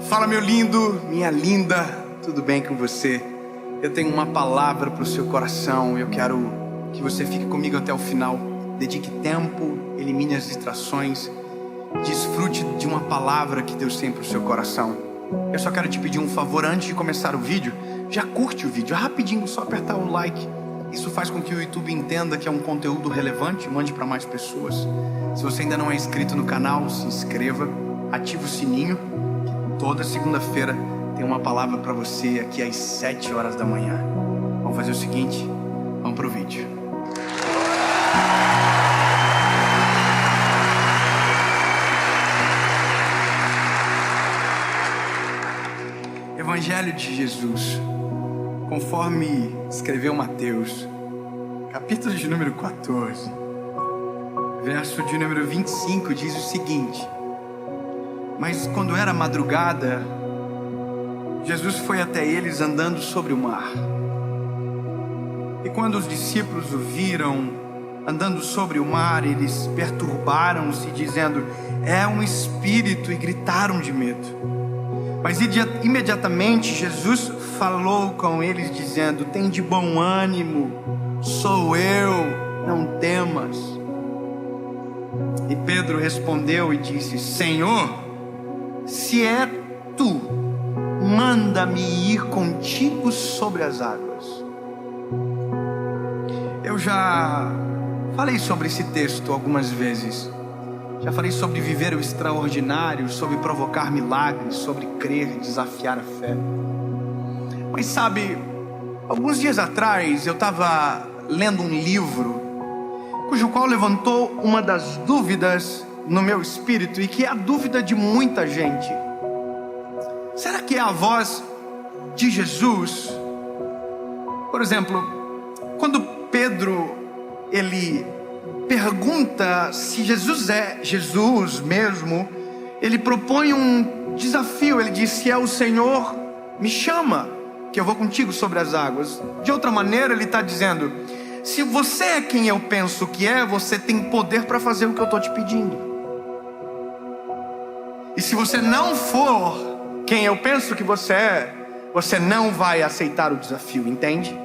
Fala, meu lindo, minha linda, tudo bem com você? Eu tenho uma palavra para o seu coração. Eu quero que você fique comigo até o final. Dedique tempo, elimine as distrações, desfrute de uma palavra que Deus tem para o seu coração. Eu só quero te pedir um favor antes de começar o vídeo. Já curte o vídeo, rapidinho, só apertar o like. Isso faz com que o YouTube entenda que é um conteúdo relevante, mande para mais pessoas. Se você ainda não é inscrito no canal, se inscreva, ative o sininho, que toda segunda-feira tem uma palavra para você aqui às 7 horas da manhã. Vamos fazer o seguinte, vamos pro vídeo. Evangelho de Jesus, conforme escreveu Mateus, capítulo de número 14, verso de número 25, diz o seguinte: mas quando era madrugada, Jesus foi até eles andando sobre o mar. E quando os discípulos o viram andando sobre o mar, eles perturbaram-se, dizendo: é um espírito, e gritaram de medo. Mas imediatamente Jesus falou com eles, dizendo: tem de bom ânimo, sou eu, não temas. E Pedro respondeu e disse: Senhor, se é tu, manda-me ir contigo sobre as águas. Eu já falei sobre esse texto algumas vezes. Já falei sobre viver o extraordinário, sobre provocar milagres, sobre crer e desafiar a fé. Mas sabe, alguns dias atrás eu estava lendo um livro cujo qual levantou uma das dúvidas no meu espírito, e que é a dúvida de muita gente. Será que é a voz de Jesus? Por exemplo, quando Pedro ele pergunta se Jesus é Jesus mesmo, ele propõe um desafio. Ele diz: se é o Senhor, me chama, que eu vou contigo sobre as águas. De outra maneira, ele está dizendo: se você é quem eu penso que é, você tem poder para fazer o que eu estou te pedindo. E se você não for quem eu penso que você é, você não vai aceitar o desafio, entende?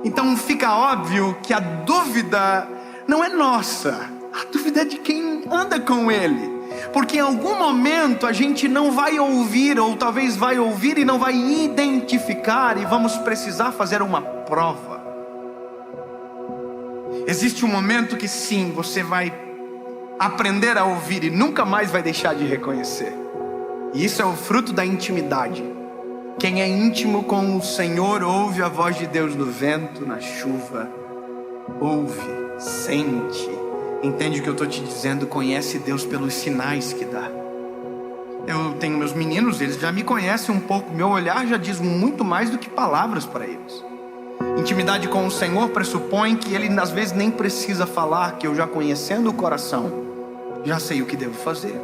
Então fica óbvio que a dúvida não é nossa, a dúvida é de quem anda com Ele. Porque em algum momento a gente não vai ouvir, ou talvez vai ouvir e não vai identificar, e vamos precisar fazer uma prova. Existe um momento que sim, você vai aprender a ouvir e nunca mais vai deixar de reconhecer. E isso é o fruto da intimidade. Quem é íntimo com o Senhor ouve a voz de Deus no vento, na chuva. Ouve, sente, entende o que eu estou te dizendo, conhece Deus pelos sinais que dá. Eu tenho meus meninos, eles já me conhecem um pouco, meu olhar já diz muito mais do que palavras para eles. Intimidade com o Senhor pressupõe que Ele às vezes nem precisa falar, que eu já conhecendo o coração, já sei o que devo fazer.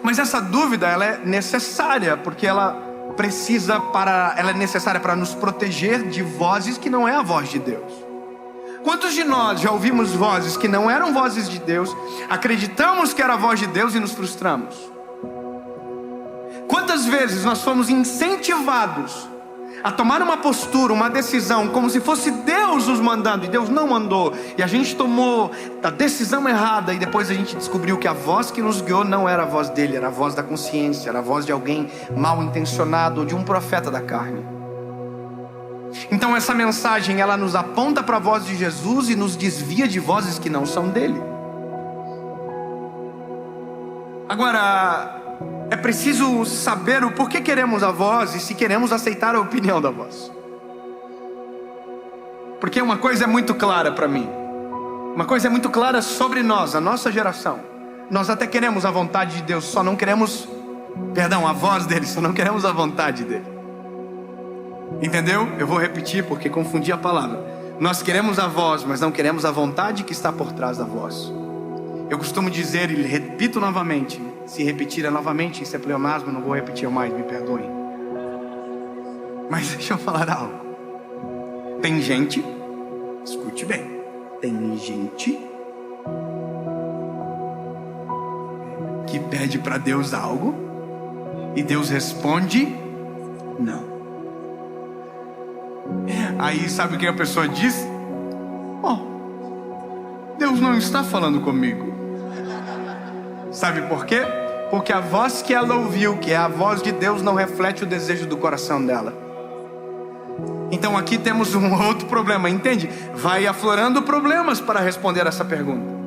Mas essa dúvida, ela é necessária, porque ela é necessária para nos proteger de vozes que não é a voz de Deus. Quantos de nós já ouvimos vozes que não eram vozes de Deus, acreditamos que era a voz de Deus e nos frustramos? Quantas vezes nós fomos incentivados a tomar uma postura, uma decisão, como se fosse Deus nos mandando, e Deus não mandou, e a gente tomou a decisão errada, e depois a gente descobriu que a voz que nos guiou não era a voz dele, era a voz da consciência, era a voz de alguém mal intencionado, ou de um profeta da carne. Então essa mensagem, ela nos aponta para a voz de Jesus e nos desvia de vozes que não são dele. Agora, é preciso saber o porquê queremos a voz e se queremos aceitar a opinião da voz. Porque uma coisa é muito clara para mim, uma coisa é muito clara sobre nós, a nossa geração. Nós até queremos a vontade de Deus, só não queremos, a voz dele, só não queremos a vontade dele. Entendeu? Eu vou repetir porque confundi a palavra. Nós queremos a voz, mas não queremos a vontade que está por trás da voz. Eu costumo dizer, e repito novamente, se repetir é novamente, isso é pleonasmo, não vou repetir mais, me perdoem. Mas deixa eu falar algo. Tem gente, escute bem, tem gente que pede para Deus algo E Deus responde: não. Aí sabe o que a pessoa diz? Deus não está falando comigo. Sabe por quê? Porque a voz que ela ouviu, que é a voz de Deus, não reflete o desejo do coração dela. Então aqui temos um outro problema, entende? Vai aflorando problemas para responder essa pergunta.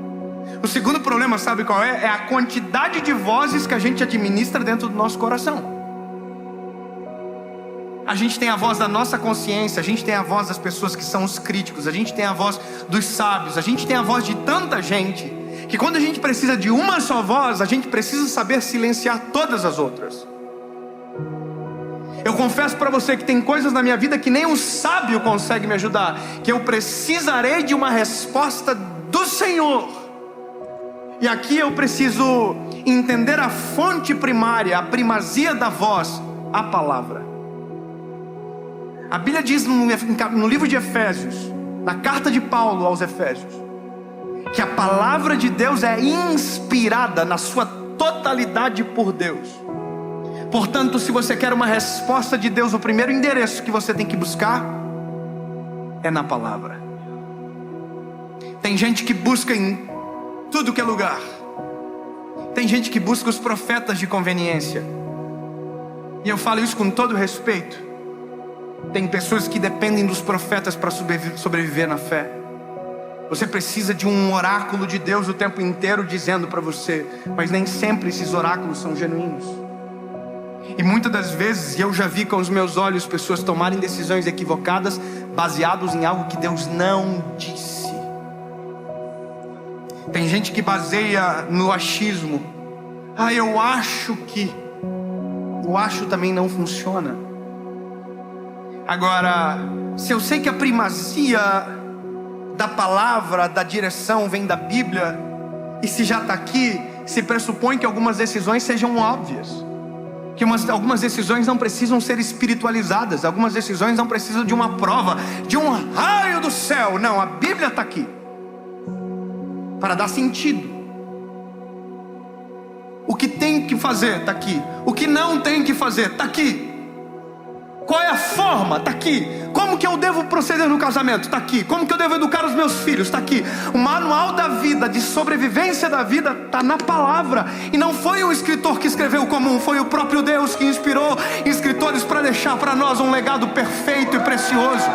O segundo problema, sabe qual é? É a quantidade de vozes que a gente administra dentro do nosso coração. A gente tem a voz da nossa consciência, a gente tem a voz das pessoas que são os críticos, a gente tem a voz dos sábios, a gente tem a voz de tanta gente, que quando a gente precisa de uma só voz, a gente precisa saber silenciar todas as outras. Eu confesso para você que tem coisas na minha vida que nem um sábio consegue me ajudar, que eu precisarei de uma resposta do Senhor. E aqui eu preciso entender a fonte primária, a primazia da voz, a palavra. A Bíblia diz no livro de Efésios, na carta de Paulo aos Efésios, que a palavra de Deus é inspirada na sua totalidade por Deus. Portanto, se você quer uma resposta de Deus, o primeiro endereço que você tem que buscar é na palavra. Tem gente que busca em tudo que é lugar. Tem gente que busca os profetas de conveniência. E eu falo isso com todo respeito. Tem pessoas que dependem dos profetas para sobreviver na fé. Você precisa de um oráculo de Deus o tempo inteiro dizendo para você, mas nem sempre esses oráculos são genuínos. E muitas das vezes, eu já vi com os meus olhos pessoas tomarem decisões equivocadas baseados em algo que Deus não disse. Tem gente que baseia no achismo. Eu acho que. O acho também não funciona. Agora, se eu sei que a primazia da palavra, da direção vem da Bíblia, e se já está aqui, se pressupõe que algumas decisões sejam óbvias, que algumas decisões não precisam ser espiritualizadas, algumas decisões não precisam de uma prova, de um raio do céu. Não, a Bíblia está aqui para dar sentido. O que tem que fazer está aqui, o que não tem que fazer está aqui. Qual é a forma? Está aqui. Como que eu devo proceder no casamento? Está aqui. Como que eu devo educar os meus filhos? Está aqui. O manual da vida, de sobrevivência da vida, está na palavra. E não foi o escritor que escreveu comum, foi o próprio Deus que inspirou escritores para deixar para nós um legado perfeito e precioso.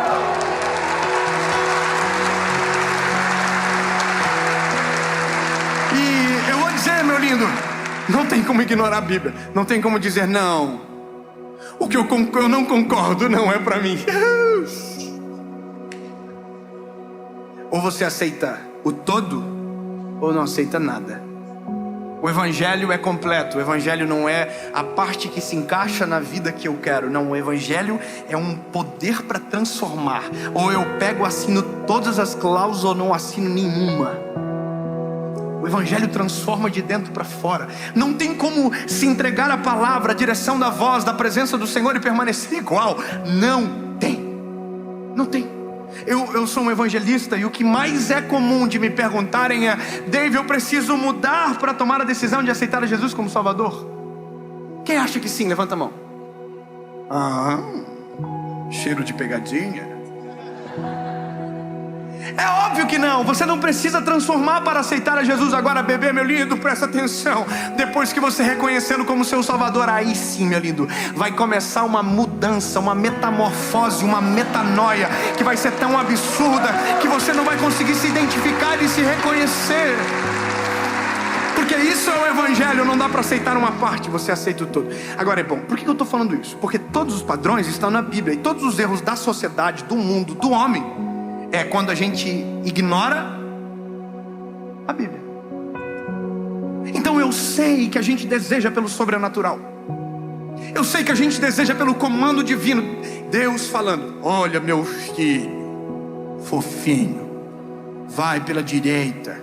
E eu vou dizer, meu lindo, não tem como ignorar a Bíblia. Não tem como dizer não. O que eu não concordo não é para mim. Ou você aceita o todo, ou não aceita nada. O Evangelho é completo. O Evangelho não é a parte que se encaixa na vida que eu quero. Não, o Evangelho é um poder para transformar. Ou eu pego, assino todas as cláusulas, ou não assino nenhuma. O Evangelho transforma de dentro para fora. Não tem como se entregar a palavra, a direção da voz, da presença do Senhor e permanecer igual. Não tem. Não tem. Eu sou um evangelista e o que mais é comum de me perguntarem é: Dave, eu preciso mudar para tomar a decisão de aceitar a Jesus como Salvador? Quem acha que sim? Levanta a mão. Cheiro de pegadinha. É óbvio que não, você não precisa transformar para aceitar a Jesus. Agora, bebê, meu lindo, presta atenção. Depois que você reconhecê-lo como seu Salvador, aí sim, meu lindo, vai começar uma mudança, uma metamorfose, uma metanoia, que vai ser tão absurda, que você não vai conseguir se identificar e se reconhecer. Porque isso é o Evangelho, não dá para aceitar uma parte, você aceita o todo. Agora é bom, por que eu estou falando isso? Porque todos os padrões estão na Bíblia, e todos os erros da sociedade, do mundo, do homem, é quando a gente ignora a Bíblia. Então eu sei que a gente deseja pelo sobrenatural. Eu sei que a gente deseja pelo comando divino. Deus falando: olha meu filho, fofinho, vai pela direita,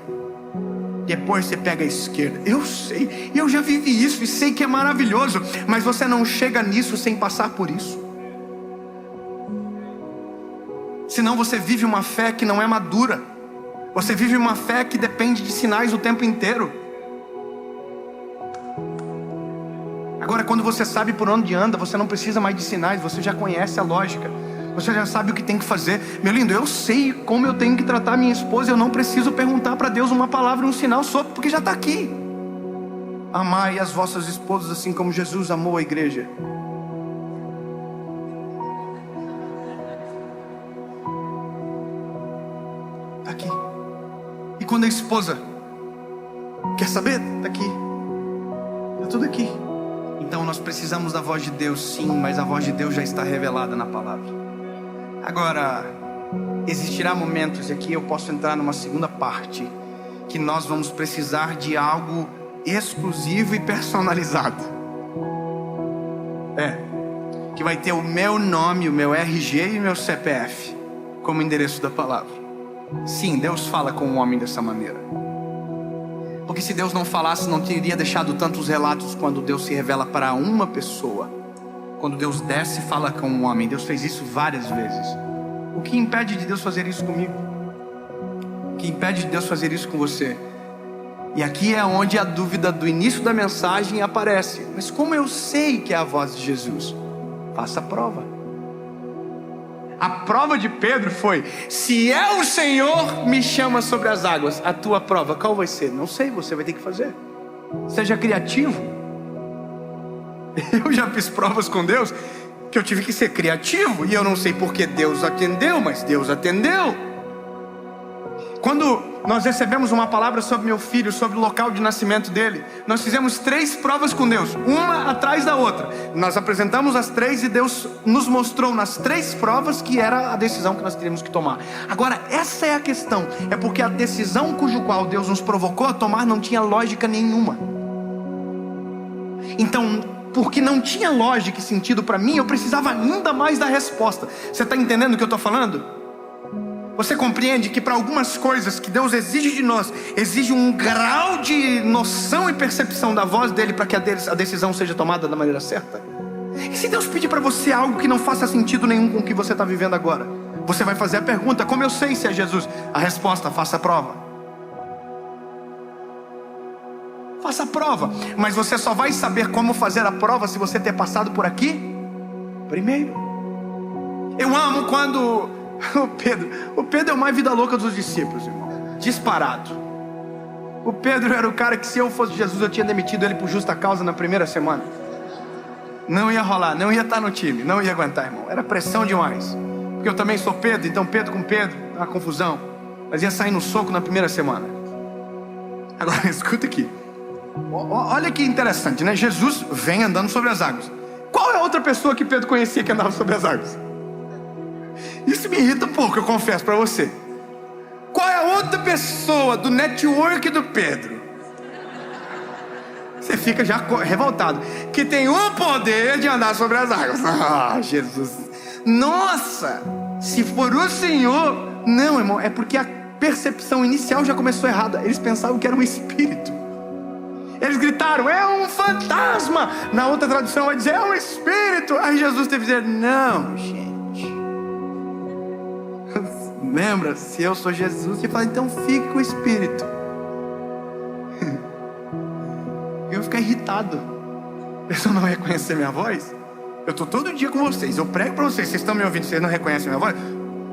depois você pega a esquerda. Eu sei, eu já vivi isso e sei que é maravilhoso. Mas você não chega nisso sem passar por isso. Senão você vive uma fé que não é madura. Você vive uma fé que depende de sinais o tempo inteiro. Agora, quando você sabe por onde anda, você não precisa mais de sinais, você já conhece a lógica, você já sabe o que tem que fazer. Meu lindo, eu sei como eu tenho que tratar minha esposa, eu não preciso perguntar para Deus uma palavra e um sinal sobre, porque já está aqui. Amai as vossas esposas assim como Jesus amou a igreja. Está aqui. E quando a esposa quer saber, está aqui. Está tudo aqui. Então nós precisamos da voz de Deus, sim, mas a voz de Deus já está revelada na palavra. Agora, existirá momentos, e aqui eu posso entrar numa segunda parte, que nós vamos precisar de algo exclusivo e personalizado. Que vai ter o meu nome, o meu RG e o meu CPF como endereço da palavra. Sim, Deus fala com o homem dessa maneira. Porque se Deus não falasse, não teria deixado tantos relatos quando Deus se revela para uma pessoa. Quando Deus desce e fala com um homem. Deus fez isso várias vezes. O que impede de Deus fazer isso comigo? O que impede de Deus fazer isso com você? E aqui é onde a dúvida do início da mensagem aparece. Mas como eu sei que é a voz de Jesus? Faça a prova. A prova de Pedro foi: se é o Senhor, me chama sobre as águas. A tua prova, qual vai ser? Não sei, você vai ter que fazer. Seja criativo. Eu já fiz provas com Deus que eu tive que ser criativo. E eu não sei porque Deus atendeu, mas Deus atendeu. Quando nós recebemos uma palavra sobre meu filho, sobre o local de nascimento dele, nós fizemos 3 provas com Deus, uma atrás da outra. Nós apresentamos as 3 e Deus nos mostrou nas 3 provas que era a decisão que nós teríamos que tomar. Agora, essa é a questão, é porque a decisão cujo qual Deus nos provocou a tomar não tinha lógica nenhuma. Então, porque não tinha lógica e sentido para mim, eu precisava ainda mais da resposta. Você está entendendo o que eu estou falando? Você compreende que para algumas coisas que Deus exige de nós, exige um grau de noção e percepção da voz dele para que a decisão seja tomada da maneira certa? E se Deus pedir para você algo que não faça sentido nenhum com o que você está vivendo agora? Você vai fazer a pergunta: como eu sei se é Jesus? A resposta: faça a prova. Faça a prova. Mas você só vai saber como fazer a prova se você ter passado por aqui primeiro. Eu amo quando o Pedro é o mais vida louca dos discípulos, irmão. Disparado. O Pedro era o cara que, se eu fosse Jesus, eu tinha demitido ele por justa causa na primeira semana. Não ia rolar, não ia estar no time, não ia aguentar, irmão. Era pressão demais. Porque eu também sou Pedro, então Pedro com Pedro, uma confusão. Mas ia sair no soco na primeira semana. Agora, escuta aqui. Olha que interessante, né? Jesus vem andando sobre as águas. Qual é a outra pessoa que Pedro conhecia que andava sobre as águas? Isso me irrita um pouco, eu confesso para você. Qual é a outra pessoa do network do Pedro? Você fica já revoltado. Que tem o poder de andar sobre as águas. Ah, Jesus. Nossa, se for o Senhor. Não, irmão, é porque a percepção inicial já começou errada. Eles pensavam que era um espírito. Eles gritaram: é um fantasma. Na outra tradução vai dizer: é um espírito. Aí Jesus teve que dizer: não, gente. Lembra? Se eu sou Jesus, ele fala: então fique com o espírito. Eu vou ficar irritado. A pessoa não reconhecer minha voz. Eu estou todo dia com vocês, eu prego para vocês, vocês estão me ouvindo, vocês não reconhecem minha voz.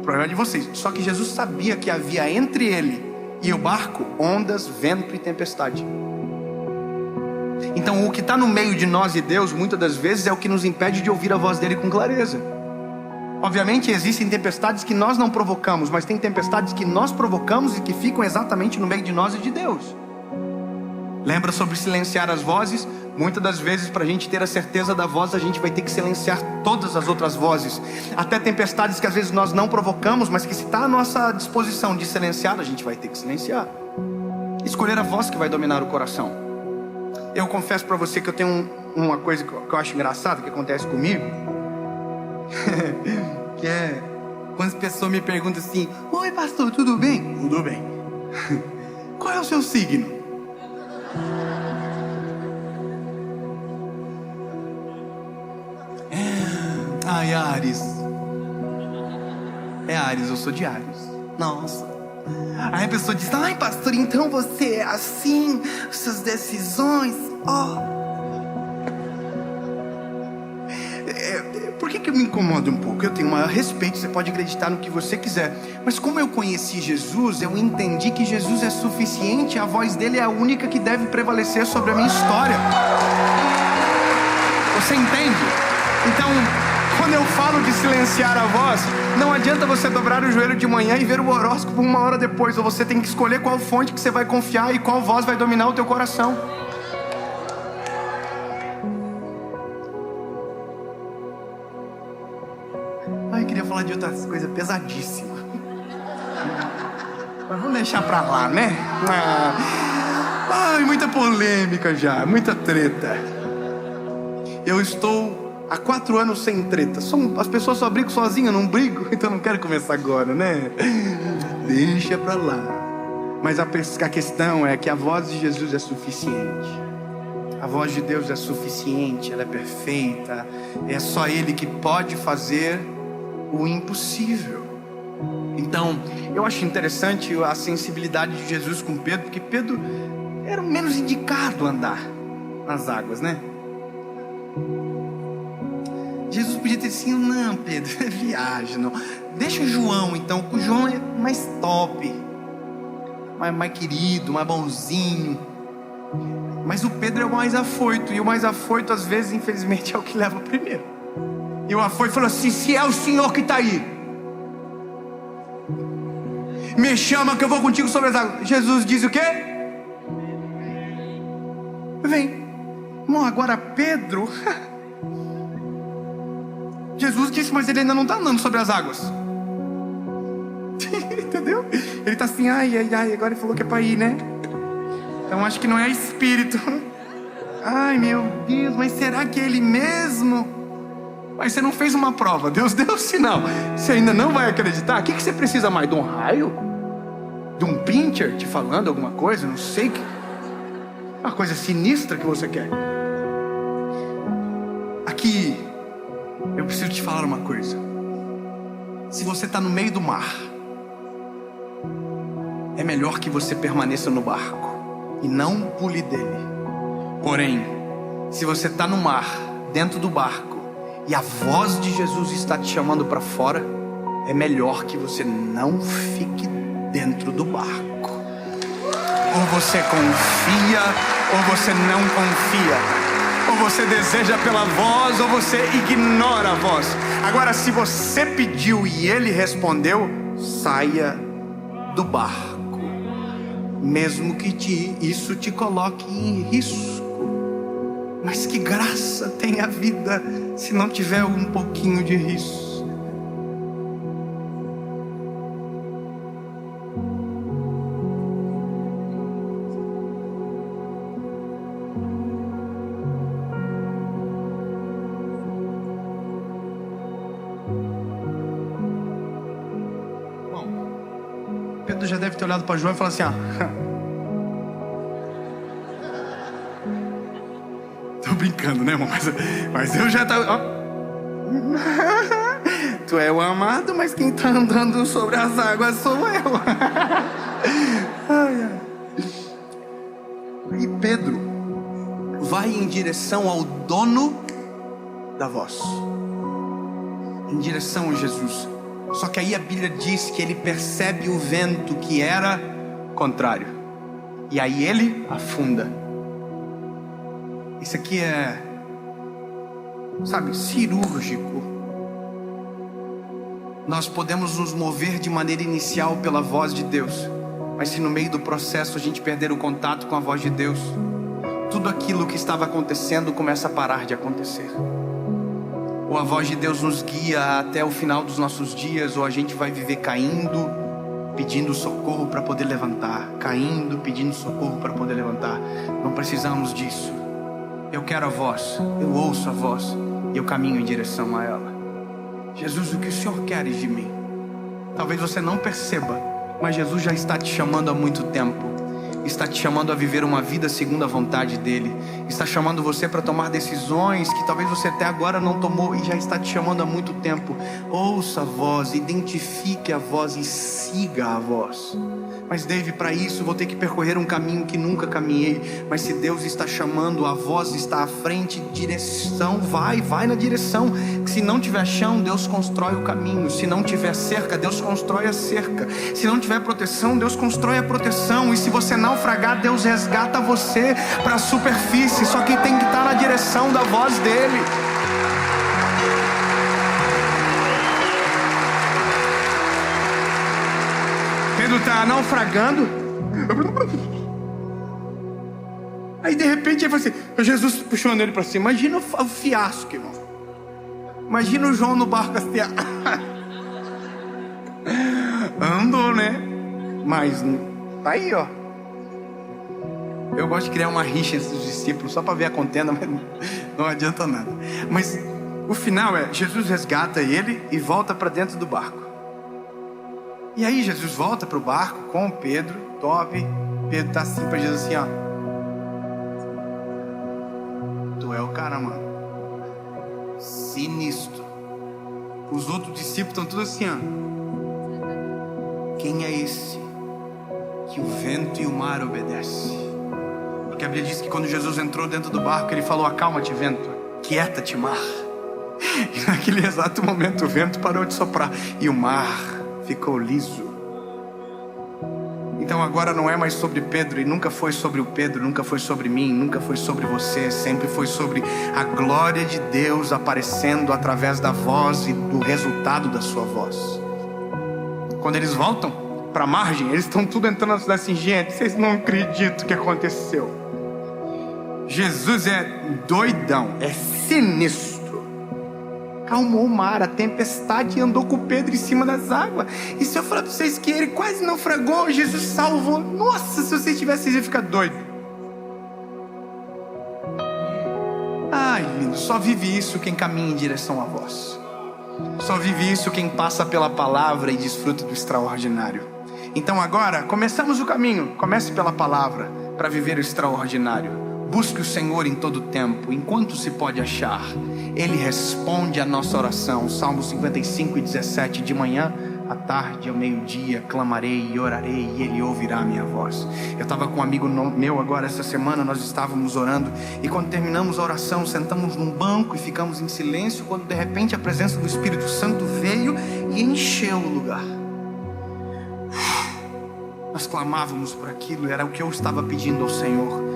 O problema é de vocês. Só que Jesus sabia que havia entre ele e o barco ondas, vento e tempestade. Então o que está no meio de nós e Deus, muitas das vezes, é o que nos impede de ouvir a voz dele com clareza. Obviamente existem tempestades que nós não provocamos, mas tem tempestades que nós provocamos e que ficam exatamente no meio de nós e de Deus. Lembra sobre silenciar as vozes? Muitas das vezes, para a gente ter a certeza da voz, a gente vai ter que silenciar todas as outras vozes. Até tempestades que às vezes nós não provocamos, mas que, se está à nossa disposição de silenciar, a gente vai ter que silenciar. Escolher a voz que vai dominar o coração. Eu confesso para você que eu tenho uma coisa que eu acho engraçada, que acontece comigo. Que é quando as pessoas me perguntam assim: oi pastor, tudo bem? Tudo bem. Qual é o seu signo? Ai, Áries. É Áries, eu sou de Áries. Nossa. Aí a pessoa diz: ai pastor, então você é assim, suas decisões, ó. que me incomoda um pouco? Eu tenho o maior respeito, você pode acreditar no que você quiser, mas como eu conheci Jesus, eu entendi que Jesus é suficiente, a voz dele é a única que deve prevalecer sobre a minha história. Você entende? Então, quando eu falo de silenciar a voz, não adianta você dobrar o joelho de manhã e ver o horóscopo 1 hora depois, ou você tem que escolher qual fonte que você vai confiar e qual voz vai dominar o teu coração. Eu queria falar de outras coisas pesadíssimas, mas vamos deixar pra lá, né? Muita polêmica já, muita treta. Eu estou há 4 anos sem treta. As pessoas só brigam sozinhas, não brigo, então não quero começar agora, né? Deixa pra lá. Mas a questão é que a voz de Jesus é suficiente. A voz de Deus é suficiente, ela é perfeita. É só Ele que pode fazer o impossível. Então, eu acho interessante a sensibilidade de Jesus com Pedro, porque Pedro era o menos indicado a andar nas águas, né? Jesus podia ter assim, não, Pedro, é viagem, não. Deixa o João, então, o João é mais top, mais querido, mais bonzinho. Mas o Pedro é o mais afoito, e o mais afoito, às vezes, infelizmente, é o que leva primeiro. E o afoito falou assim: se é o Senhor que está aí, me chama que eu vou contigo sobre as águas. Jesus diz o quê? Vem. Bom, agora Pedro Jesus disse, mas ele ainda não está andando sobre as águas. Entendeu? Ele está assim, ai, agora ele falou que é para ir, né? Então acho que não é espírito. Ai, meu Deus, mas será que é ele mesmo? Mas você não fez uma prova, Deus deu sinal. Você ainda não vai acreditar? O que você precisa mais? De um raio? De um pincher te falando alguma coisa? Não sei. Uma coisa sinistra que você quer. Aqui, eu preciso te falar uma coisa. Se você está no meio do mar, é melhor que você permaneça no barco e não pule dele. Porém, se você está no mar, dentro do barco, e a voz de Jesus está te chamando para fora, é melhor que você não fique dentro do barco. Ou você confia, ou você não confia. Ou você deseja pela voz, ou você ignora a voz. Agora, se você pediu e ele respondeu, saia do barco, mesmo que isso te coloque em risco. Mas que graça tem a vida se não tiver um pouquinho de risco. Bom, Pedro já deve ter olhado para João e falado assim, tô brincando, né, irmão? Mas eu já tava... Tu é o amado, mas quem tá andando sobre as águas sou eu. E Pedro vai em direção ao dono da voz, em direção a Jesus. Só que aí a Bíblia diz que ele percebe o vento que era contrário, e aí ele afunda. Isso aqui é, sabe, cirúrgico. Nós podemos nos mover de maneira inicial pela voz de Deus, mas se no meio do processo a gente perder o contato com a voz de Deus, tudo aquilo que estava acontecendo começa a parar de acontecer. Ou a voz de Deus nos guia até o final dos nossos dias, ou a gente vai viver caindo, pedindo socorro para poder levantar, caindo, pedindo socorro para poder levantar. Não precisamos disso. Eu quero a voz, eu ouço a voz e eu caminho em direção a ela. Jesus, o que o Senhor quer de mim? Talvez você não perceba, mas Jesus já está te chamando há muito tempo. Está te chamando a viver uma vida segundo a vontade dEle. Está chamando você para tomar decisões que talvez você até agora não tomou, e já está te chamando há muito tempo. Ouça a voz, identifique a voz e siga a voz. Mas Dave, para isso vou ter que percorrer um caminho que nunca caminhei. Mas se Deus está chamando, a voz está à frente, direção, vai na direção. Se não tiver chão, Deus constrói o caminho. Se não tiver cerca, Deus constrói a cerca. Se não tiver proteção, Deus constrói a proteção. E se você naufragar, Deus resgata você para a superfície. Só que tem que estar na direção da voz dele. Pedro está naufragando. Aí de repente ele falou assim, Jesus puxando ele para cima. Imagina o fiasco, irmão. Imagina o João no barco assim. Andou, né? Mas tá aí, ó. Eu gosto de criar uma rixa entre os discípulos só para ver a contenda, mas não adianta nada. Mas o final é, Jesus resgata ele e volta para dentro do barco. E aí Jesus volta para o barco com o Pedro, top. Pedro tá assim para Jesus assim, ó. Tu é o cara, mano. Sinistro. Os outros discípulos estão todos assim, ó. Quem é esse que o vento e o mar obedecem? Porque a Bíblia diz que quando Jesus entrou dentro do barco, ele falou: acalma-te, vento, quieta-te, mar. E naquele exato momento o vento parou de soprar e o mar ficou liso. Então agora não é mais sobre Pedro, e nunca foi sobre o Pedro, nunca foi sobre mim, nunca foi sobre você, sempre foi sobre a glória de Deus aparecendo através da voz e do resultado da sua voz. Quando eles voltam para a margem, eles estão tudo entrando na cidade assim, gente, vocês não acreditam o que aconteceu. Jesus é doidão, é sinistro. Acalmou o mar, a tempestade, e andou com Pedro em cima das águas. E se eu falar para vocês que ele quase naufragou, Jesus salvou. Nossa, se vocês tivessem, vocês iam ficar doidos. Ai, lindo, só vive isso quem caminha em direção à voz. Só vive isso quem passa pela palavra e desfruta do extraordinário. Então agora, começamos o caminho. Comece pela palavra para viver o extraordinário. Busque o Senhor em todo tempo, enquanto se pode achar. Ele responde a nossa oração. Salmo 55:17. De manhã, à tarde, ao meio-dia, clamarei e orarei, e Ele ouvirá a minha voz. Eu estava com um amigo meu agora essa semana, nós estávamos orando, e quando terminamos a oração, sentamos num banco e ficamos em silêncio, quando de repente a presença do Espírito Santo veio e encheu o lugar. Nós clamávamos por aquilo, era o que eu estava pedindo ao Senhor.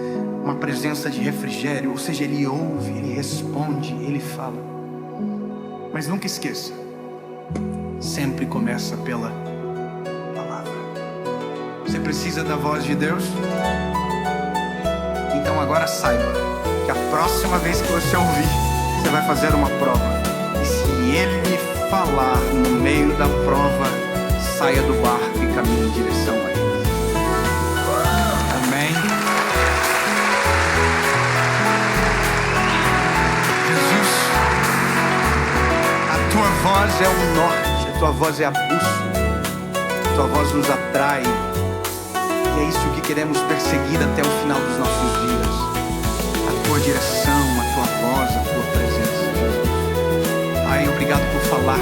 Uma presença de refrigério, ou seja, Ele ouve, Ele responde, Ele fala. Mas nunca esqueça, sempre começa pela palavra. Você precisa da voz de Deus? Então agora saiba que a próxima vez que você ouvir, você vai fazer uma prova. E se Ele falar no meio da prova, saia do barco e caminhe em direção a Ele. Amém? A tua voz é o norte, a tua voz é a bússola, a tua voz nos atrai, e é isso que queremos perseguir até o final dos nossos dias. A tua direção, a tua voz, a tua presença. Pai, obrigado por falar